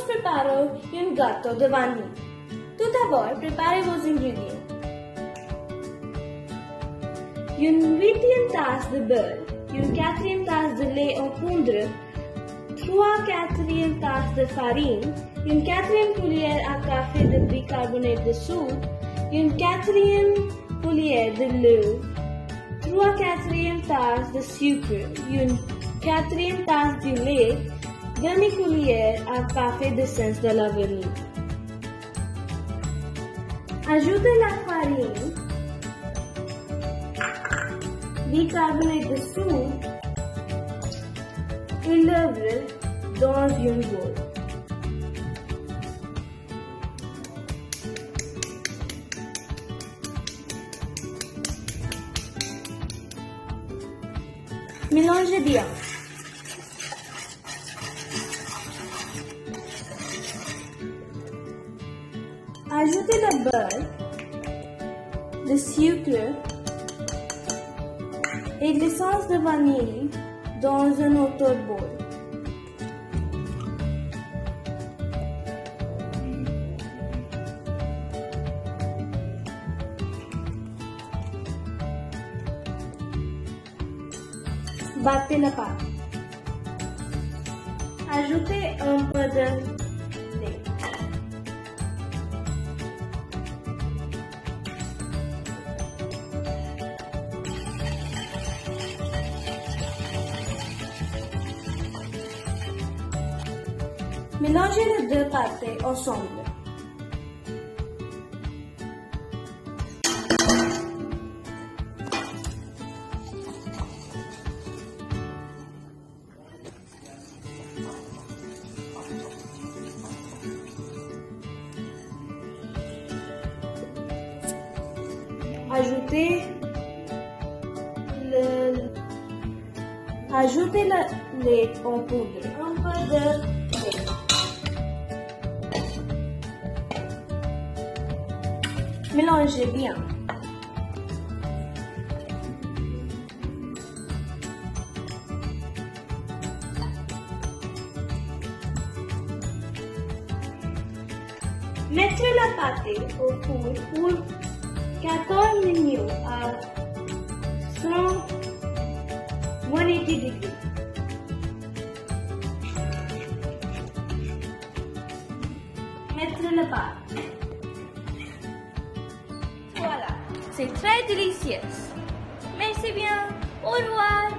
vamos preparar um gâteau de vanille. Tout d'abord, préparez vos ingrédients. Une huitième tasse de beurre, une quatrième tasse de lait en poudre, 3/4 tasses de farine, une quatrième cuillère à café de bicarbonate de soude, une quatrième cuillère de levure, 3/4 tasses de sucre, une quatrième tasse de lait, demi-cuillère à café d'essence de la vanille. Ajoutez la farine, bicarbonate de soude et levure dans une boule. Mélangez bien. Ajoutez le beurre, le sucre et l'essence de vanille dans un autre bol. Battez la pâte. Ajoutez un peu de lait. Mélangez les deux pâtés ensemble. Ajoutez le lait en poudre, un peu de lait. Mélangez bien. Mettez la pâte au four pour 14 minutes à 180 degrés. Mettez la pâte. Voilà, c'est très délicieux. Merci bien. Au revoir.